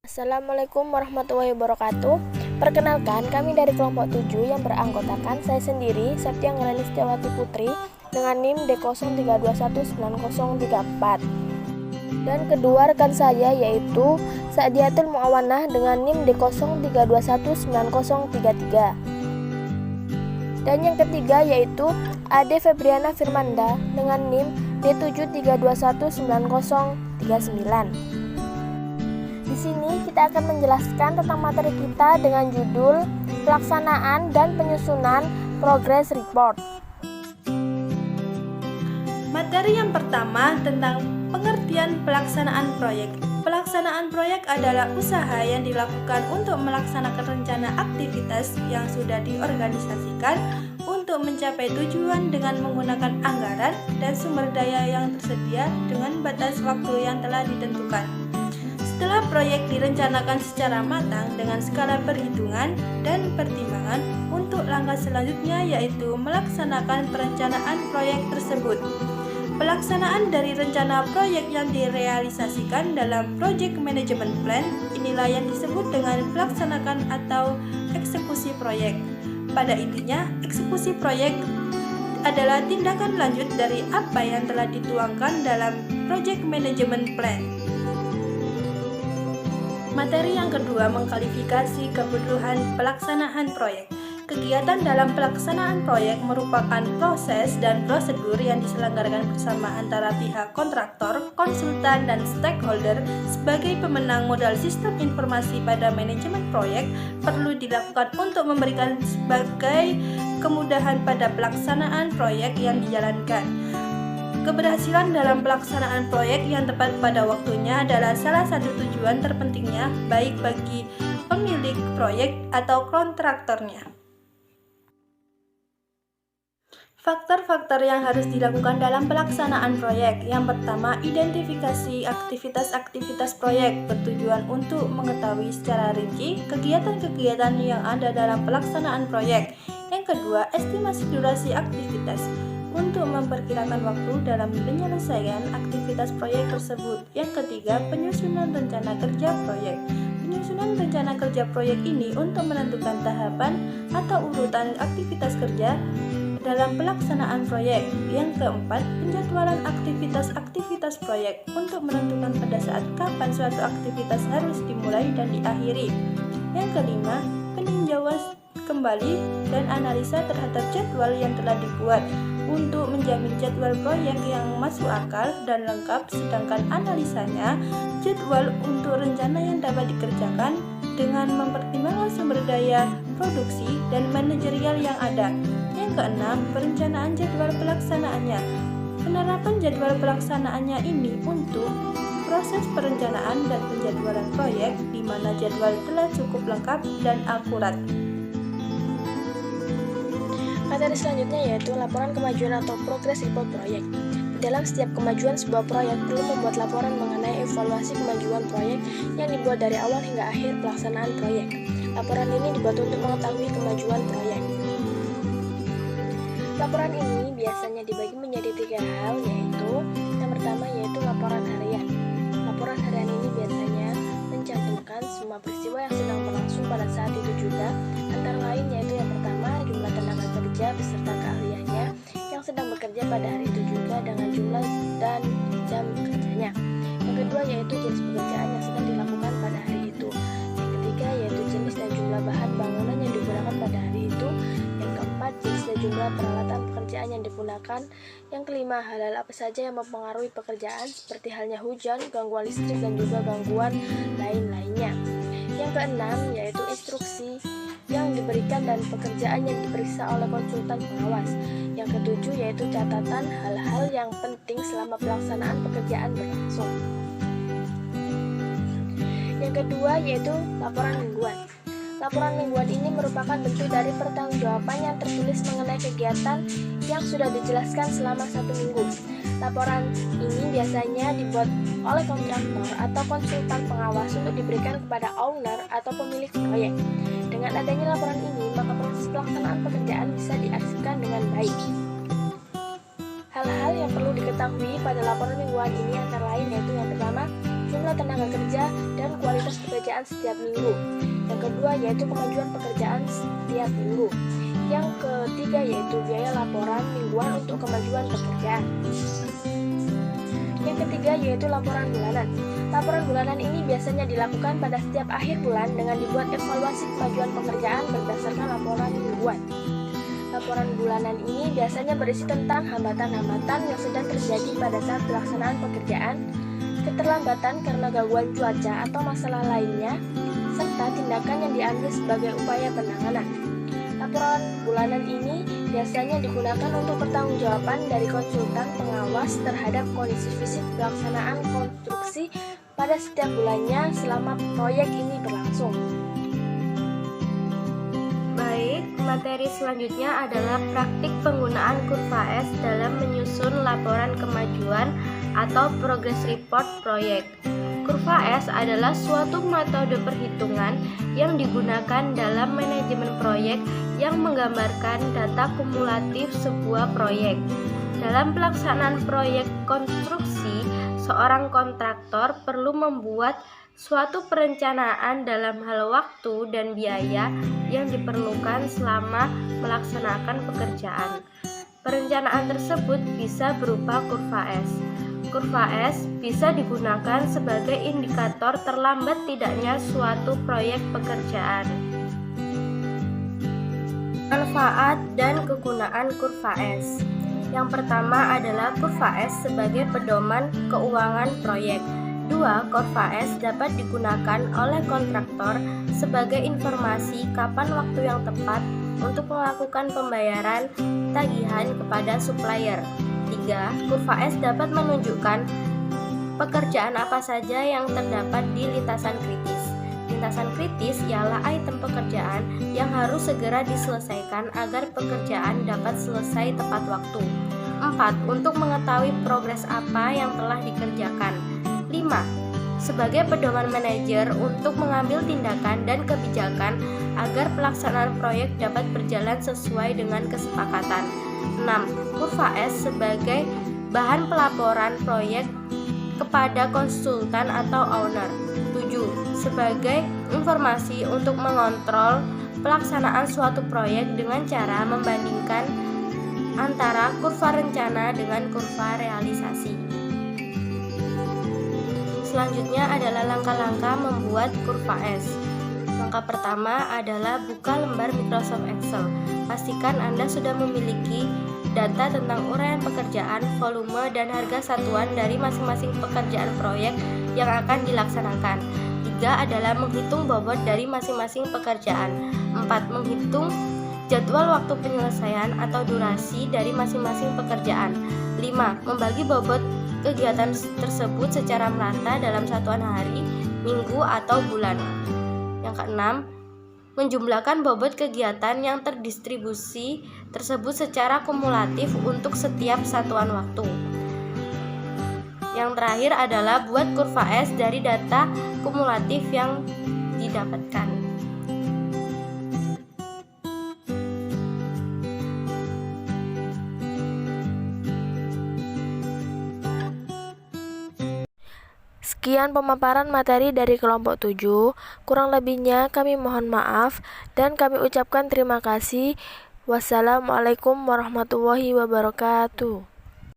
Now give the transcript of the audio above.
Assalamualaikum warahmatullahi wabarakatuh. Perkenalkan, kami dari kelompok 7 yang beranggotakan saya sendiri, Septia Anggara Listiawati Putri, dengan NIM D03219034. Dan kedua rekan saya yaitu Sa'diatul Mu'awanah dengan NIM D03219033. Dan yang ketiga yaitu Ade Febriana Firmanda dengan NIM D73219039. Di sini kita akan menjelaskan tentang materi kita dengan judul Pelaksanaan dan Penyusunan Progress Report. Materi yang pertama tentang pengertian pelaksanaan proyek. Pelaksanaan proyek adalah usaha yang dilakukan untuk melaksanakan rencana aktivitas yang sudah diorganisasikan untuk mencapai tujuan dengan menggunakan anggaran dan sumber daya yang tersedia dengan batas waktu yang telah ditentukan. Setelah proyek direncanakan secara matang dengan skala perhitungan dan pertimbangan, untuk langkah selanjutnya yaitu melaksanakan perencanaan proyek tersebut. Pelaksanaan dari rencana proyek yang direalisasikan dalam Project Management Plan inilah yang disebut dengan pelaksanakan atau eksekusi proyek. Pada intinya, eksekusi proyek adalah tindakan lanjut dari apa yang telah dituangkan dalam Project Management Plan. Materi yang kedua mengklarifikasi kebutuhan pelaksanaan proyek. Kegiatan dalam pelaksanaan proyek merupakan proses dan prosedur yang diselenggarakan bersama antara pihak kontraktor, konsultan, dan stakeholder sebagai pemenang modal sistem informasi pada manajemen proyek perlu dilakukan untuk memberikan sebagai kemudahan pada pelaksanaan proyek yang dijalankan. Keberhasilan dalam pelaksanaan proyek yang tepat pada waktunya adalah salah satu tujuan terpentingnya baik bagi pemilik proyek atau kontraktornya. Faktor-faktor yang harus dilakukan dalam pelaksanaan proyek. Yang pertama, identifikasi aktivitas-aktivitas proyek bertujuan untuk mengetahui secara rinci kegiatan-kegiatan yang ada dalam pelaksanaan proyek. Yang kedua, estimasi durasi aktivitas untuk memperkirakan waktu dalam penyelesaian aktivitas proyek tersebut. Yang ketiga, penyusunan rencana kerja proyek. Penyusunan rencana kerja proyek ini untuk menentukan tahapan atau urutan aktivitas kerja dalam pelaksanaan proyek. Yang keempat, penjadwalan aktivitas-aktivitas proyek untuk menentukan pada saat kapan suatu aktivitas harus dimulai dan diakhiri. Yang kelima, peninjauan kembali dan analisa terhadap jadwal yang telah dibuat untuk menjamin jadwal proyek yang masuk akal dan lengkap, sedangkan analisanya jadwal untuk rencana yang dapat dikerjakan dengan mempertimbangkan sumber daya produksi dan manajerial yang ada. Yang keenam, perencanaan jadwal pelaksanaannya. Penerapan jadwal pelaksanaannya ini untuk proses perencanaan dan penjadwalan proyek di mana jadwal telah cukup lengkap dan akurat. Materi selanjutnya yaitu laporan kemajuan atau progress report proyek. Dalam setiap kemajuan sebuah proyek perlu membuat laporan mengenai evaluasi kemajuan proyek yang dibuat dari awal hingga akhir pelaksanaan proyek. Laporan ini dibuat untuk mengetahui kemajuan proyek. Laporan ini biasanya dibagi menjadi 3 hal, yaitu yang pertama yaitu laporan harian. Laporan harian ini biasanya mencantumkan semua peristiwa yang sedang berlangsung pada saat itu juga, antara lain yaitu yang pertama jumlah tenaga kerja beserta keahliannya yang sedang bekerja pada hari itu juga dengan jumlah dan jam kerjanya. Yang kedua yaitu jenis pekerjaan yang sedang dilakukan pada hari itu. Yang ketiga yaitu jenis dan jumlah bahan bangunan yang digunakan pada hari itu. Yang keempat, jenis dan jumlah peralatan pekerjaan yang digunakan. Yang kelima, hal-hal apa saja yang mempengaruhi pekerjaan seperti halnya hujan, gangguan listrik, dan juga gangguan lain-lainnya. Yang keenam yaitu instruksi yang diberikan dan pekerjaan yang diperiksa oleh konsultan pengawas. Yang ketujuh yaitu catatan hal-hal yang penting selama pelaksanaan pekerjaan berlangsung. Yang kedua yaitu laporan mingguan. Laporan mingguan ini merupakan bentuk dari pertanggungjawaban yang tertulis mengenai kegiatan yang sudah dijelaskan selama 1 minggu. Laporan ini biasanya dibuat oleh kontraktor atau konsultan pengawas untuk diberikan kepada owner atau pemilik proyek. Dengan adanya laporan ini, maka proses pelaksanaan pekerjaan bisa diakseskan dengan baik. Hal-hal yang perlu diketahui pada laporan mingguan ini antara lain yaitu yang pertama, jumlah tenaga kerja dan kualitas pekerjaan pekerjaan setiap minggu. Yang kedua yaitu kemajuan pekerjaan setiap minggu. Yang ketiga yaitu biaya laporan mingguan untuk kemajuan pekerjaan. Yang ketiga yaitu laporan bulanan. Laporan bulanan ini biasanya dilakukan pada setiap akhir bulan dengan dibuat evaluasi kemajuan pekerjaan berdasarkan laporan mingguan. Laporan bulanan ini biasanya berisi tentang hambatan-hambatan yang sedang terjadi pada saat pelaksanaan pekerjaan, keterlambatan karena gangguan cuaca atau masalah lainnya, serta tindakan yang diambil sebagai upaya penanganan. Laporan bulanan ini biasanya digunakan untuk pertanggungjawaban dari konsultan pengawas terhadap kondisi fisik pelaksanaan konstruksi pada setiap bulannya selama proyek ini berlangsung. Baik, materi selanjutnya adalah praktik penggunaan kurva S dalam menyusun laporan kemajuan atau progress report proyek. Kurva S adalah suatu metode perhitungan yang digunakan dalam manajemen proyek yang menggambarkan data kumulatif sebuah proyek. Dalam pelaksanaan proyek konstruksi, seorang kontraktor perlu membuat suatu perencanaan dalam hal waktu dan biaya yang diperlukan selama melaksanakan pekerjaan. Perencanaan tersebut bisa berupa kurva S. Kurva S bisa digunakan sebagai indikator terlambat tidaknya suatu proyek pekerjaan. Manfaat dan kegunaan kurva S. Yang pertama adalah kurva S sebagai pedoman keuangan proyek. 2. Kurva S dapat digunakan oleh kontraktor sebagai informasi kapan waktu yang tepat untuk melakukan pembayaran tagihan kepada supplier. 3. Kurva S dapat menunjukkan pekerjaan apa saja yang terdapat di lintasan kritis. Lintasan kritis ialah item pekerjaan yang harus segera diselesaikan agar pekerjaan dapat selesai tepat waktu. 4. Untuk mengetahui progres apa yang telah dikerjakan. 5. Sebagai pedoman manajer untuk mengambil tindakan dan kebijakan agar pelaksanaan proyek dapat berjalan sesuai dengan kesepakatan. 6. Kurva S sebagai bahan pelaporan proyek kepada konsultan atau owner. 7. Sebagai informasi untuk mengontrol pelaksanaan suatu proyek dengan cara membandingkan antara kurva rencana dengan kurva realisasi. Selanjutnya adalah langkah-langkah membuat kurva S. Langkah pertama adalah buka lembar Microsoft Excel. Pastikan Anda sudah memiliki data tentang uraian pekerjaan, volume, dan harga satuan dari masing-masing pekerjaan proyek yang akan dilaksanakan. 3 adalah menghitung bobot dari masing-masing pekerjaan. 4. Menghitung jadwal waktu penyelesaian atau durasi dari masing-masing pekerjaan. 5. Membagi bobot kegiatan tersebut secara merata dalam satuan hari, minggu, atau bulan. Yang keenam, menjumlahkan bobot kegiatan yang terdistribusi tersebut secara kumulatif untuk setiap satuan waktu. Yang terakhir adalah buat kurva S dari data kumulatif yang didapatkan. Sekian pemaparan materi dari kelompok 7. Kurang lebihnya kami mohon maaf dan kami ucapkan terima kasih. Wassalamualaikum warahmatullahi wabarakatuh.